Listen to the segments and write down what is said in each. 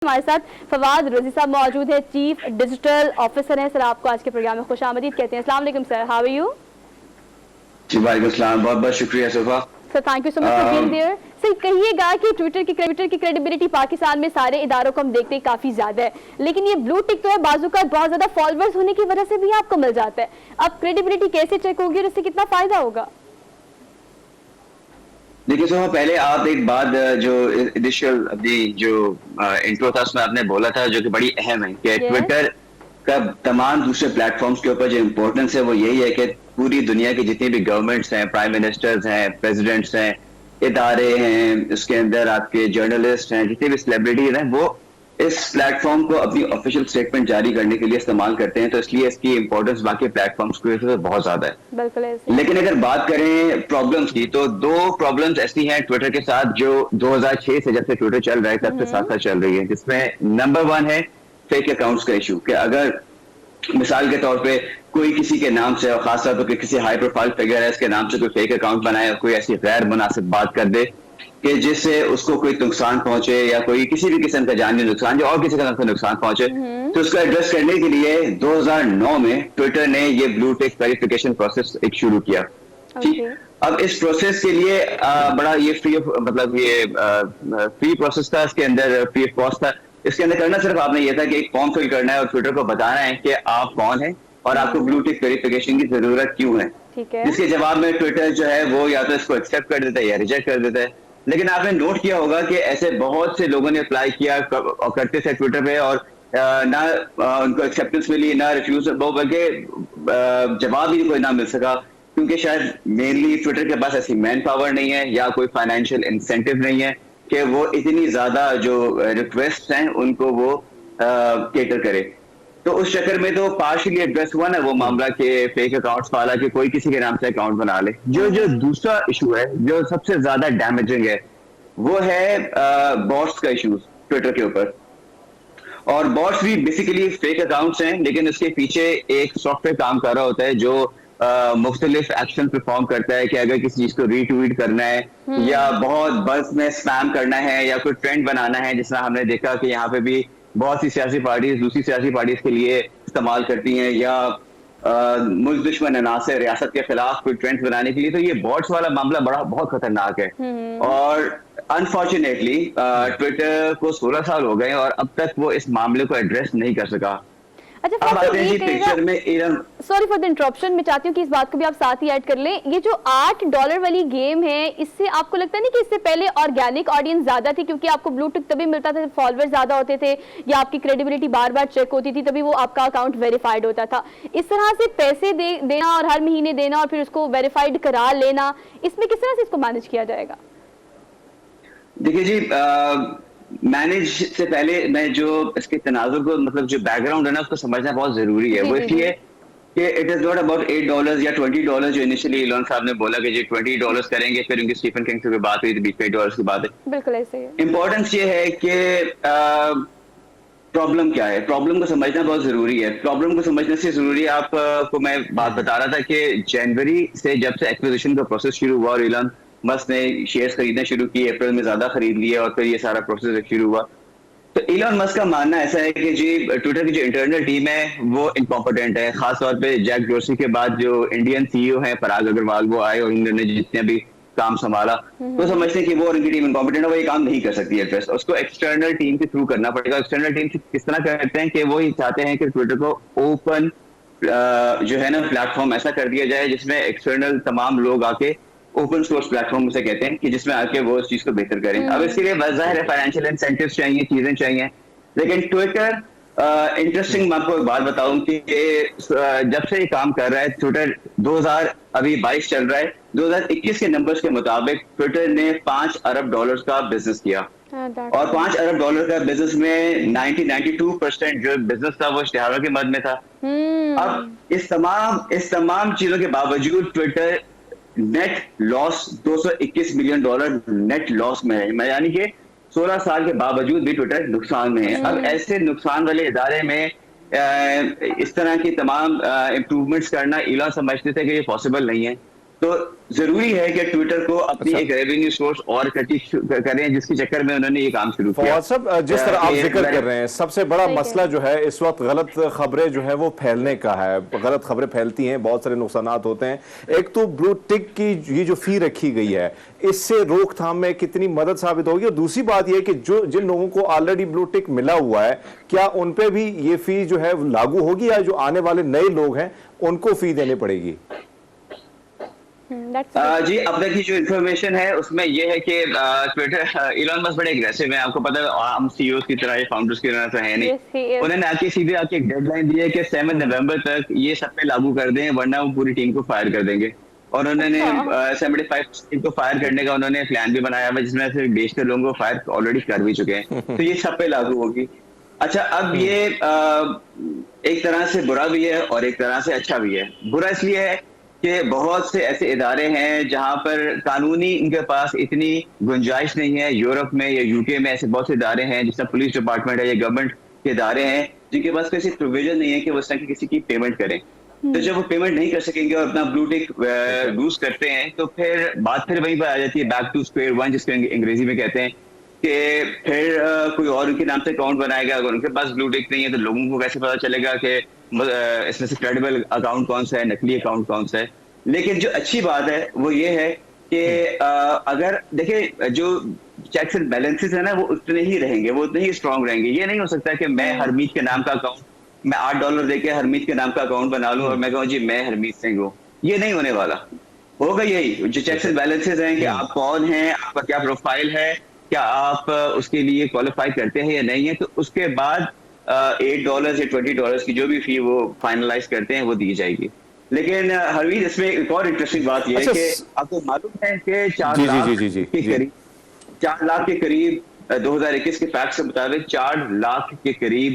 हमारे साथ फवाद रजी साहब मौजूद है, चीफ डिजिटल ऑफिसर हैं। सर, आपको आज के प्रोग्राम में खुशामदीद कहते हैं। अस्सलाम वालेकुम सर, हाउ आर यू? जी वालेकुम सलाम, बहुत बहुत शुक्रिया सोफा। Sir, thank you so much for being there. Sir, कहिएगा कि ट्विटर की क्रेडिबिलिटी पाकिस्तान में सारे इदारों को हम देखते हैं काफी ज्यादा है, लेकिन ये ब्लू टिक तो है, बाजू का बहुत ज्यादा फॉलोअर्स होने की वजह से भी आपको मिल जाता है। अब क्रेडिबिलिटी कैसे चेक होगी और इससे कितना फायदा होगा? देखिए सोफा, पहले आप एक बात जो इनिशियल अपनी जो इंट्रो था उसमें आपने बोला था जो कि बड़ी अहम है कि ट्विटर का तमाम दूसरे प्लेटफॉर्म्स के ऊपर जो इम्पोर्टेंस है वो यही है कि पूरी दुनिया की जितनी भी गवर्नमेंट्स हैं, प्राइम मिनिस्टर्स हैं, प्रेसिडेंट्स हैं, इदारे हैं, उसके अंदर आपके जर्नलिस्ट हैं, जितने भी सेलिब्रिटीज हैं, वो इस प्लेटफॉर्म को अपनी ऑफिशियल स्टेटमेंट जारी करने के लिए इस्तेमाल करते हैं। तो इसलिए इसकी इंपॉर्टेंस बाकी प्लेटफॉर्म्स के बहुत ज्यादा है। बिल्कुल ऐसे। लेकिन अगर बात करें प्रॉब्लम्स की, तो दो प्रॉब्लम्स ऐसी हैं ट्विटर के साथ जो 2006 से जब से ट्विटर चल रहा है तब से साथ साथ चल रही है, जिसमें नंबर 1 है फेक अकाउंट्स का इशू। कि अगर मिसाल के तौर पे कोई किसी के नाम से, और खासतौर पर किसी हाई प्रोफाइल फिगर है, इसके नाम से कोई फेक अकाउंट बनाए और कोई ऐसी गैर मुनासिब बात कर दे कि जिससे उसको कोई नुकसान पहुंचे या कोई किसी भी किस्म का जानी नुकसान जो और किसी का नुकसान पहुंचे, तो उसको एड्रेस करने के लिए 2009 में ट्विटर ने ये ब्लू टिक वेरिफिकेशन प्रोसेस एक शुरू किया। ठीक, अब इस प्रोसेस के लिए बड़ा ये फ्री मतलब ये फ्री प्रोसेस था, इसके अंदर फ्री ऑफ कॉस्ट था। इसके अंदर करना सिर्फ आपने ये था कि एक फॉर्म फिल करना है और ट्विटर को बताना है कि आप कौन है और आपको ब्लू टिक वेरिफिकेशन की जरूरत क्यों है। जिसके जवाब में ट्विटर जो है वो या तो इसको एक्सेप्ट कर देता है या रिजेक्ट कर देता है। लेकिन आपने नोट किया होगा कि ऐसे बहुत से लोगों ने अप्लाई किया और करते थे ट्विटर पे, और ना उनको एक्सेप्टेंस मिली ना रिफ्यूज, बल्कि जवाब ही कोई ना मिल सका, क्योंकि शायद मेनली ट्विटर के पास ऐसी मैन पावर नहीं है या कोई फाइनेंशियल इंसेंटिव नहीं है कि वो इतनी ज्यादा जो रिक्वेस्ट हैं उनको वो केटर करे। तो उस चक्कर में तो पार्शियली एड्रेस हुआ ना वो मामला के फेक अकाउंट्स वाला, कि कोई किसी के नाम से अकाउंट बना ले। जो दूसरा इशू है जो सबसे ज्यादा डैमेजिंग है वो है बॉट्स का इशू ट्विटर के ऊपर। और बॉट्स भी बेसिकली फेक अकाउंट्स हैं, लेकिन उसके पीछे एक सॉफ्टवेयर काम कर रहा होता है जो मुख्तलिफ एक्शन परफॉर्म करता है कि अगर किसी चीज को रीट्वीट करना है या बहुत बल्क में स्पैम करना है या कोई ट्रेंड बनाना है, जिसमें हमने देखा कि यहाँ पे भी बहुत सी सियासी पार्टीज दूसरी सियासी पार्टीज के लिए इस्तेमाल करती हैं, या मुल्क दुश्मन अनासर रियासत के खिलाफ कोई ट्रेंड बनाने के लिए। तो ये बॉट्स वाला मामला बहुत खतरनाक है। और अनफॉर्चुनेटली ट्विटर को 16 साल हो गए और अब तक वो इस मामले को एड्रेस नहीं कर सका। अच्छा, अब आते हैं जी पिक्चर में। सॉरी फॉर द इंटरप्शन, मैं चाहती हूँ कि इस बात को भी आप साथ ही ऐड कर लें। ये जो $8 वाली गेम है, इससे आपको लगता है नहीं कि इससे पहले ऑर्गेनिक ऑडियंस ज्यादा थी, क्योंकि आपको ब्लू टिक तभी मिलता था, फॉलोअर्स ज्यादा होते थे या आपकी क्रेडिबिलिटी बार बार चेक होती थी, तभी वो आपका अकाउंट वेरीफाइड होता था। इस तरह से पैसे देना और हर महीने देना और फिर उसको वेरीफाइड करा लेना, इसमें किस तरह से इसको मैनेज किया जाएगा? देखिए जी, मैनेज से पहले मैं जो इसके तनाजुर को, मतलब जो बैकग्राउंड है ना, उसको समझना बहुत जरूरी है। वो इसलिए कि इट इज नॉट अबाउट $8 या $20 जो इनिशियली इलॉन साहब ने बोला कि जी $20 करेंगे, फिर उनकी स्टीफन किंग से बात हुई तो बीच में $8 की बात है। बिल्कुल ऐसे ही। इंपॉर्टेंस ये है कि प्रॉब्लम क्या है, प्रॉब्लम को समझना बहुत जरूरी है। प्रॉब्लम को समझने से जरूरी है, आपको मैं बात बता रहा था कि जनवरी से जब से एक्विजिशन का प्रोसेस शुरू हुआ और इलॉन मस्क ने शेयर्स खरीदना शुरू किए, अप्रैल में ज्यादा खरीद लिए और फिर ये सारा प्रोसेस शुरू हुआ। तो इलॉन मस्क का मानना ऐसा है कि जी ट्विटर की जो इंटरनल टीम है वो इनकॉम्पिटेंट है। खासतौर पे जैक डोर्सी के बाद जो इंडियन सीईओ है पराग अग्रवाल, वो आए और उन्होंने जितने भी काम संभाला तो समझते हैं कि वो और उनकी टीम इनकॉम्पिटेंट है, वो ये काम नहीं कर सकती है। उसको एक्सटर्नल टीम के थ्रू करना पड़ेगा। एक्सटर्नल टीम किस तरह करते हैं कि वो ही चाहते हैं कि ट्विटर को ओपन जो है ना प्लेटफॉर्म ऐसा कर दिया जाए जिसमें एक्सटर्नल तमाम लोग आके, ओपन सोर्स प्लेटफॉर्म से कहते हैं, कि जिसमें आके वो इस चीज को बेहतर करें। अब इसके लिए ज़ाहिर है फाइनेंशियल इंसेंटिव्स चाहिए, चीजें चाहिए। लेकिन ट्विटर इंटरेस्टिंग, मैं आपको एक बात बताऊं कि जब से ये काम कर रहा है ट्विटर, 2022 चल रहा है, 2021 के नंबर्स के मुताबिक ट्विटर ने $5 अरब का बिजनेस किया। और $5 अरब का बिजनेस में 92% जो बिजनेस था वो इश्तिहारों के मद में था। अब इस तमाम चीजों के बावजूद Twitter net loss $221 million net loss में है, यानी कि 16 साल के बावजूद भी ट्विटर नुकसान में है। अब ऐसे नुकसान वाले इदारे में इस तरह की तमाम इम्प्रूवमेंट्स करना इलॉन समझते थे कि ये पॉसिबल नहीं है। तो जरूरी है कि ट्विटर को अपनी एक रेवेन्यू सोर्स और करें, जिसके चक्कर में उन्होंने ये काम शुरू किया। फवाद साहब, जिस तरह आप जिक्र कर रहे हैं, सबसे बड़ा मसला जो है इस वक्त गलत खबरें जो है वो फैलने का है। गलत खबरें फैलती हैं, बहुत सारे नुकसानात होते हैं। एक तो ब्लू टिक की ये जो फी रखी गई है, इससे रोकथाम में कितनी मदद साबित होगी, और दूसरी बात यह कि जो जिन लोगों को ऑलरेडी ब्लू टिक मिला हुआ है, क्या उन पे भी ये फी जो है लागू होगी, या जो आने वाले नए लोग हैं उनको फी देनी पड़ेगी? जी, अब तक की जो इन्फॉर्मेशन है उसमें ये है कि ट्विटर, इलॉन मस्क बड़े एग्रेसिव हैं। आपको पता है, आम सीईओ की तरह, फाउंडर्स की तरह तो है नहीं। उन्होंने सीधे आके एक डेडलाइन दी है कि 7 नवंबर तक ये सब पे लागू कर दें, वरना वो पूरी टीम को फायर कर देंगे। और उन्होंने 75 टीम को फायर करने का उन्होंने प्लान भी बनाया हुआ, जिसमें से देश के लोगों को फायर ऑलरेडी कर भी चुके हैं। तो ये सब पे लागू होगी। अच्छा, अब ये एक तरह से बुरा भी है और एक तरह से अच्छा भी है। बुरा इसलिए है कि बहुत से ऐसे इदारे हैं जहां पर कानूनी इनके पास इतनी गुंजाइश नहीं है। यूरोप में या यूके में ऐसे बहुत से इदारे हैं, जिसमें पुलिस डिपार्टमेंट है या गवर्नमेंट के इदारे हैं, जिनके पास कोई प्रोविजन नहीं है कि वो इस तरह की किसी की पेमेंट करें। तो जब वो पेमेंट नहीं कर सकेंगे और अपना ब्लू टिक लूज करते हैं, तो फिर बात फिर वहीं पर आ जाती है, बैक टू स्क्वायर वन, जिसको अंग्रेजी में कहते हैं, कि फिर कोई और उनके नाम से अकाउंट बनाएगा। अगर उनके पास ब्लू टिक नहीं है तो लोगों को कैसे पता चलेगा कि इसमें से क्रेडिबल अकाउंट कौन सा है, नकली अकाउंट कौन सा है। लेकिन जो अच्छी बात है वो ये है कि अगर देखिए, जो चेक्स एंड बैलेंसेस है ना, वो उतने ही रहेंगे, वो उतने ही स्ट्रांग रहेंगे। ये नहीं हो सकता कि मैं हरमीत के नाम का अकाउंट, मैं $8 देके हरमीत के नाम का अकाउंट बना लूं और मैं कहूँ जी मैं हरमीत सिंह हूँ। ये नहीं होने वाला। होगा यही जो चेक्स एंड बैलेंसेस हैं कि आप कौन हैं, आपका क्या प्रोफाइल है, क्या आप उसके लिए क्वालिफाई करते हैं या नहीं है। तो उसके बाद $8 या $20 की जो भी फी वो फाइनलाइज करते हैं वो दी जाएगी। लेकिन हरवीर, इसमें एक और इंटरेस्टिंग बात यह है कि आपको मालूम है कि 4 लाख के करीब 2021 के फैक्ट के मुताबिक 4 लाख के करीब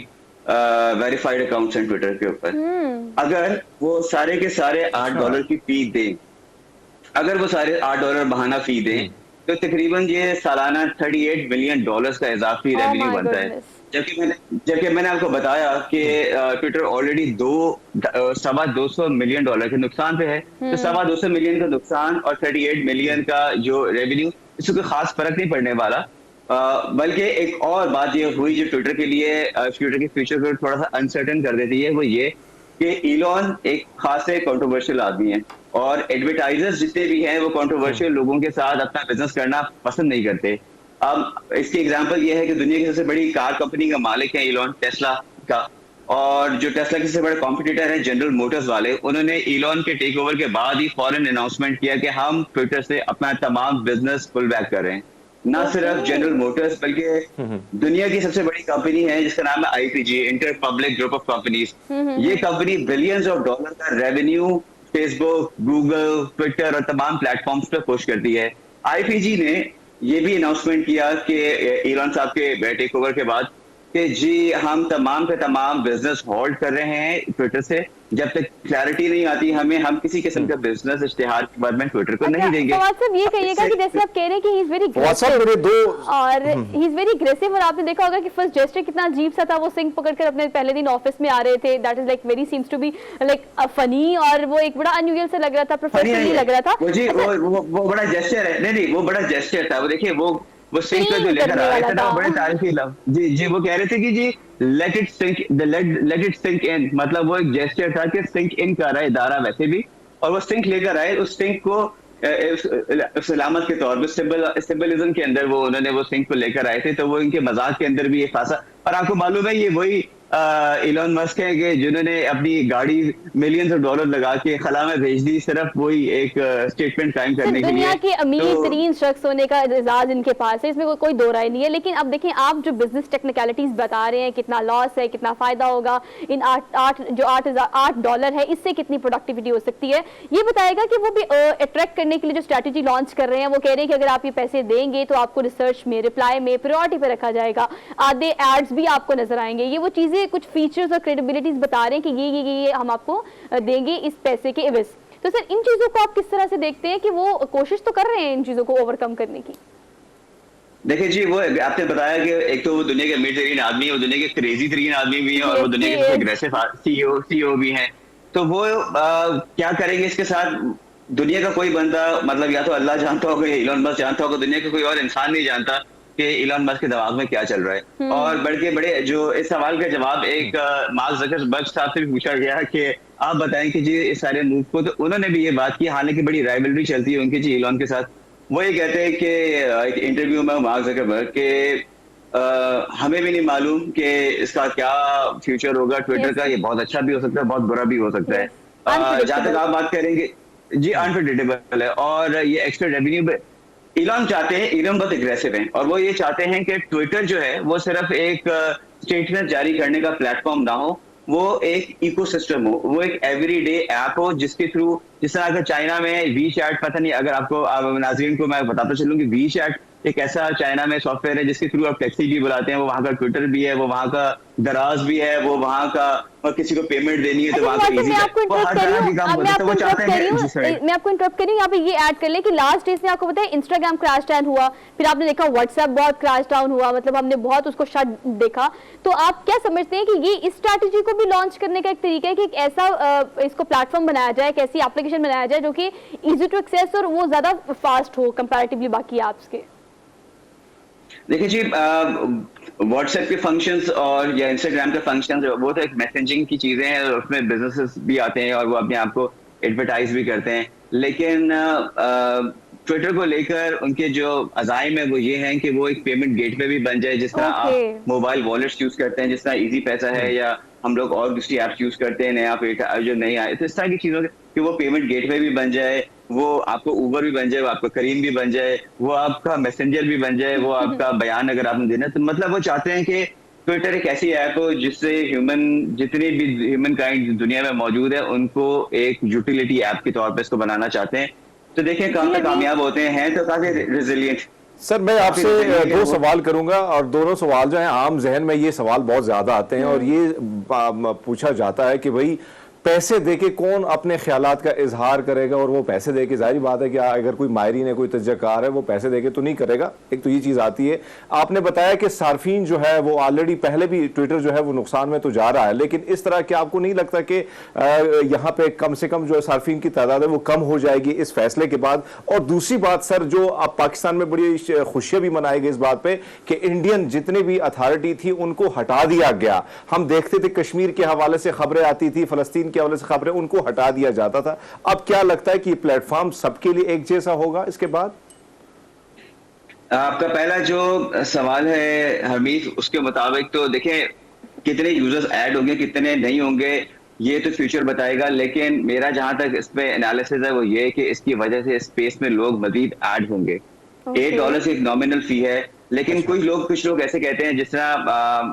वेरीफाइड अकाउंट्स हैं ट्विटर के ऊपर। अगर वो सारे के सारे $8 की फी दें, अगर वो सारे $8 बहाना फी दें, तो तकरीबन ये सालाना $38 मिलियन का इजाफी रेवेन्यू बनता है। जबकि मैंने आपको बताया कि ट्विटर ऑलरेडी $225 मिलियन के नुकसान पे है। तो $225 मिलियन का नुकसान और 38 मिलियन का जो रेवेन्यू, इससे कोई खास फर्क नहीं पड़ने वाला। बल्कि एक और बात ये हुई जो ट्विटर के लिए ट्विटर के फ्यूचर को थोड़ा सा अनसर्टेन कर देती है, वो ये कि इलॉन एक खासे कंट्रोवर्शियल आदमी है और एडवर्टाइजर्स जितने भी हैं वो कंट्रोवर्शियल लोगों के साथ अपना बिजनेस करना पसंद नहीं करते। अब इसकी एग्जांपल ये है कि दुनिया की सबसे बड़ी कार कंपनी का मालिक है इलॉन, टेस्ला का, और जो टेस्ला के सबसे बड़े कॉम्पिटिटर है जनरल मोटर्स वाले, उन्होंने इलॉन के टेक ओवर के बाद ही फॉरेन अनाउंसमेंट किया कि हम ट्विटर से अपना तमाम बिजनेस पुल बैक कर रहे हैं। ना सिर्फ जनरल मोटर्स बल्कि दुनिया की सबसे बड़ी कंपनी है जिसका नाम है IPG, inter public group of companies. ये कंपनी बिलियंस ऑफ डॉलर का रेवेन्यू फेसबुक, गूगल, ट्विटर और तमाम प्लेटफॉर्म्स पे पुश करती है। आईपीजी ने ये भी अनाउंसमेंट किया कि इलॉन साहब के टेक ओवर के बाद कि जी हम तमाम के तमाम बिजनेस होल्ड कर रहे हैं ट्विटर से, जब तक क्लैरिटी नहीं आती हमें, हम किसी किस्म का बिजनेस इश्तिहार के बाद में ट्विटर को नहीं देंगे। साहब ये कहिएगा कि जैसे आप कह रहे हैं कि ही इज वेरी अग्रेसिव, और आपने देखा होगा कि फर्स्ट जेस्चर कितना अजीब सा था, वो सिंक पकड़कर अपने पहले दिन ऑफिस में आ रहे थे। That is like very seems to be like funny, और वो एक बड़ा अनयूजुअल सा लग रहा था, प्रोफेशनली लग रहा था। जी वो बड़ा जेस्चर है। नहीं वो बड़ा जेस्चर था। वो देखिए वो सिंक पे जो लेकर आए थे ना, बड़े तारीफी लफ्ज़। जी वो कह रहे थे कि जी लेट इट सिंक इन, मतलब वो एक जेस्चर था कि सिंक इन कर रहा है इदारा वैसे भी, और वो सिंक लेकर आए। उस सिंक को सलामत के तौर पर सिंबलिज्म के अंदर वो उन्होंने वो सिंक को लेकर आए थे। तो वो इनके मजाक के अंदर भी एक खासा, और आपको मालूम है ये वही इलॉन मस्क है कि जिन्होंने अपनी गाड़ी मिलियंस ऑफ डॉलर लगा के खला में भेज दी, सिर्फ वही एक स्टेटमेंट कायम करने के लिए। दुनिया के अमीर तरीन शख्स होने का एजाज इनके पास है, इसमें कोई दो राय नहीं है। लेकिन अब देखें, आप जो बिजनेस टेक्निकलिटीज बता रहे हैं, कितना लॉस है, कितना फायदा होगा, इन $8 है, इससे कितनी प्रोडक्टिविटी हो सकती है, ये बताएगा कि वो भी अट्रैक्ट करने के लिए जो स्ट्रैटेजी लॉन्च कर रहे हैं, वो कह रहे हैं कि अगर आप ये पैसे देंगे तो आपको रिसर्च में, रिप्लाई में प्रायोरिटी पे रखा जाएगा, आधे एड्स भी आपको नजर आएंगे। ये वो चीजें, कुछ फीचर्स और क्रेडिबिलिटीज बता रहे हैं कि ये हम आपको देंगे इस पैसे के एवज। तो सर, इन चीजों को आप किस तरह से देखते हैं कि वो कोशिश तो कर रहे हैं इन चीजों को ओवरकम करने की? देखिए जी, वो आपने बताया कि एक तो वो दुनिया के अमीर तरीन आदमी है, वो दुनिया के क्रेजी तरीन आदमी भी हैं, और वो दुनिया के सबसे अग्रेसिव सीईओ भी हैं। तो वो क्या करेंगे इसके साथ, दुनिया का कोई बंदा, मतलब या तो अल्लाह जानता होगा या इलॉन मस्क जानता होगा, दुनिया का कोई और इंसान नहीं जानता कि इलॉन मस्क के दिमाग में क्या चल रहा है। और बल्कि बड़े जो इस सवाल का जवाब एक मार्क जकरबर्ग साहब से भी पूछा गया कि आप बताएं कि जी इस सारे मूव को, तो उन्होंने भी ये बात की, हालांकि बड़ी राइवलरी चलती है उनकी जी इलॉन के साथ। वो ये कहते हैं कि एक इंटरव्यू में मार्क जकरबर्ग के हमें भी नहीं मालूम कि इसका क्या फ्यूचर होगा ट्विटर यस का, ये बहुत अच्छा भी हो सकता है, बहुत बुरा भी हो सकता है। यस जहां तक अनप्रिडिक्टेबल। आप बात करेंगे, जी अनप्रेडिक्टेबल है। और ये एक्स्ट्रा रेवेन्यू इलॉन चाहते हैं, इलॉन बहुत एग्रेसिव हैं और वो ये चाहते हैं कि ट्विटर जो है वो सिर्फ एक स्टेटमेंट जारी करने का प्लेटफॉर्म ना हो, वो एक इकोसिस्टम हो, वो एक एवरीडे ऐप हो जिसके थ्रू, जिस तरह अगर चाइना में वी चैट, पता नहीं अगर आपको नाज़रीन को मैं बताता चलूं कि वी चैट एक ऐसा चाइना में सॉफ्टवेयर है जिसके थ्रू आप टैक्सी भी बुलाते हैं, वो वहां का ट्विटर भी है, वो वहां का दराज भी है, वो वहां का, और किसी को पेमेंट देनी है तो अच्छा वहां का मुआतिब, इजी मैं है, आपको वो इंटरप्ट हर कर रही तरह हूँ, के काम अब मैं होते हैं। तो आपको वो इंटरप्ट चाहते कर रही हैं हूँ, जी सर। मैं आपको इंटरप्ट कर रही हूँ, यहाँ पे ये ऐड कर ले कि लास्ट डेज में आपको पता है इंस्टाग्राम क्रैश डाउन हुआ, फिर आपने देखा व्हाट्सएप बहुत क्रैश डाउन हुआ, मतलब हमने बहुत उसको शट देखा। तो आप क्या समझते हैं कि ये इस स्ट्रैटेजी को भी लॉन्च करने का एक तरीका है कि एक ऐसा इसको प्लेटफॉर्म बनाया जाए, एक ऐसी एप्लीकेशन बनाया जाए जो कि इजी टू एक्सेस और वो ज्यादा फास्ट हो कंपैरेटिवली बाकी ऐप्स के? देखिए जी, व्हाट्सएप के फंक्शंस और या इंस्टाग्राम के फंक्शंस वो तो एक मैसेजिंग की चीजें हैं, और उसमें बिजनेसेस भी आते हैं और वो अपने आप को एडवर्टाइज भी करते हैं। लेकिन ट्विटर को लेकर उनके जो अज़ाइम है वो ये हैं कि वो एक पेमेंट गेटवे भी बन जाए, जिस तरह ओके। आप मोबाइल वॉलेट्स यूज करते हैं, जिस तरह इजी पैसा है, या हम लोग और दूसरी ऐप्स यूज करते हैं, नया पे जो नहीं आए, तो इस तरह की चीजों कि वो पेमेंट गेटवे भी बन जाए, वो आपको उबर भी बन जाए, वो आपका करीम भी बन जाए, वो आपका मैसेंजर भी बन जाए, वो आपका बयान अगर आपने देना, तो मतलब वो चाहते हैं कि ट्विटर एक ऐसी ऐप हो जिससे जितनी भी ह्यूमन काइंड दुनिया में मौजूद है उनको एक यूटिलिटी ऐप के तौर पे इसको बनाना चाहते हैं। तो देखें कहाँ जी पे अभी कामयाब होते हैं तो काफी रिजिलियंट। सर मैं आपसे दो सवाल करूंगा और दोनों सवाल जो हैं आम जहन में ये सवाल बहुत ज्यादा आते हैं और ये पूछा जाता है कि भाई पैसे देके कौन अपने ख्यालात का इजहार करेगा, और वो पैसे देके जाहिर बात है कि अगर कोई माहिरीन है, कोई तजक्कार है, वो पैसे देके तो नहीं करेगा। एक तो ये चीज आती है। आपने बताया कि सार्फिन जो है वो ऑलरेडी पहले भी ट्विटर जो है वो नुकसान में तो जा रहा है, लेकिन इस तरह के आपको नहीं लगता कि यहाँ पे कम से कम जो सार्फिन की तादाद है वो कम हो जाएगी इस फैसले के बाद? और दूसरी बात सर, जो अब पाकिस्तान में बड़ी खुशियां भी मनाई गई इस बात पे कि इंडियन जितने भी अथॉरिटी थी उनको हटा दिया गया। हम देखते थे कश्मीर के हवाले से खबरें आती थी, फलस्तीन के हवाले से खबरें, उनको हटा दिया जाता था। अब क्या लगता है कि ये प्लेटफॉर्म सबके लिए एक जैसा होगा इसके बाद? आपका पहला जो सवाल है हमीद, उसके मुताबिक तो देखें कितने यूजर्स ऐड होंगे कितने नहीं होंगे ये तो फ्यूचर बताएगा, लेकिन मेरा जहां तक इस पे एनालिसिस है वो ये है कि इसकी वजह से स्पेस में लोग मजीद ऐड होंगे। $8 की एक नॉमिनल फी है, लेकिन कुछ लोग ऐसे कहते हैं, जिस तरह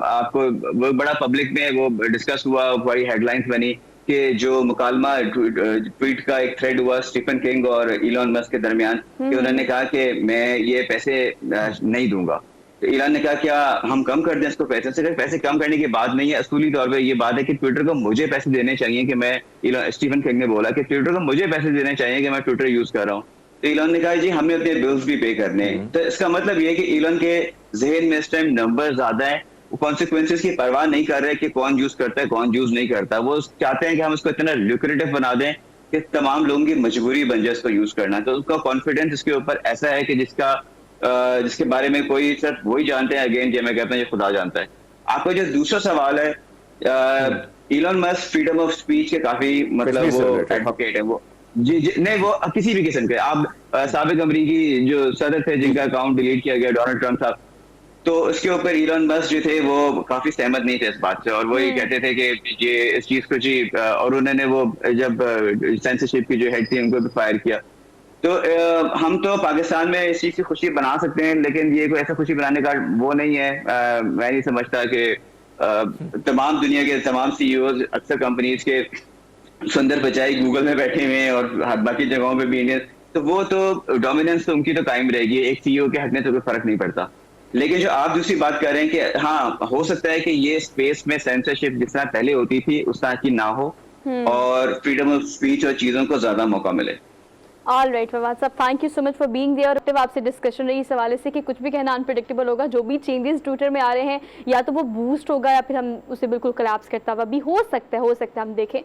आपको वो बड़ा पब्लिक में वो डिस्कस हुआ, बड़ी हेडलाइंस बनी कि जो मुकालमा ट्वीट का एक थ्रेड हुआ स्टीफन किंग और इलॉन मस्क के दरमियान, कि उन्होंने कहा कि मैं ये पैसे नहीं दूंगा। तो इलॉन ने कहा क्या हम कम कर दें इसको पैसे? सिर्फ पैसे कम करने की बात नहीं है, असूली तौर पे ये बात है कि ट्विटर को मुझे पैसे देने चाहिए कि मैं, स्टीफन किंग ने बोला कि ट्विटर को मुझे पैसे देने चाहिए कि मैं ट्विटर यूज कर रहा हूँ। तो इलॉन ने कहा जी हमें अपने बिल्स भी पे करने हैं। तो इसका मतलब ये है कि इलॉन के जहन में इस टाइम नंबर ज्यादा है, वो कॉन्सिक्वेंसेस की परवाह नहीं कर रहे कि कौन यूज करता है कौन यूज नहीं करता। वो चाहते हैं कि हम इसको इतना ल्यूक्रेटिव बना दें कि तमाम लोगों की मजबूरी बन जाए इसको यूज करना। तो उसका कॉन्फिडेंस इसके ऊपर ऐसा है कि जिसके बारे में कोई सिर्फ वही जानते हैं, अगेन जो मैं कहता हूँ ये खुदा जानता है। आपका जो दूसरा सवाल है, Elon Musk freedom of speech के काफी मतलब वो एडवोकेट है। वो जी नहीं, वो किसी भी किस्म के, आप साबिक अमरीकी जो सदर थे जिनका अकाउंट डिलीट किया गया डोनाल्ड ट्रंप साहब, तो उसके ऊपर इलॉन मस्क जो थे वो काफी सहमत नहीं थे इस बात से, और वो ये कहते थे कि ये इस चीज को जी, और उन्होंने वो जब सेंसरशिप की जो हेड थी उनको भी फायर किया। तो हम तो पाकिस्तान में इस चीज की खुशी बना सकते हैं, लेकिन ये कोई ऐसा खुशी बनाने का वो नहीं है। मैं नहीं समझता कि तमाम दुनिया के तमाम सीईओ अक्सर कंपनीज के सुंदर पिचाई गूगल में बैठे हुए हैं और बाकी जगहों पे भी इंडियन, तो वो तो डोमिनेंस तो उनकी तो कायम रहेगी, एक सीईओ के हक में तो कोई फर्क नहीं पड़ता। लेकिन जो आप दूसरी बात कर रहे हैं कि हाँ हो सकता है कि ये स्पेस में सेंसरशिप जिस तरह पहले होती थी उस तरह की ना हो, और फ्रीडम ऑफ स्पीच और चीजों को ज्यादा मौका मिले। ऑल राइट फवाद साहब, thank you so much for being there. आपसे डिस्कशन रही इस हवाले से कि कुछ भी कहना अनप्रेडिक्टेबल होगा, जो भी चेंजेस ट्विटर में आ रहे हैं या तो वो बूस्ट होगा या फिर हम उसे बिल्कुल कोलैप्स करता हुआ भी हो सकता है हम देखें।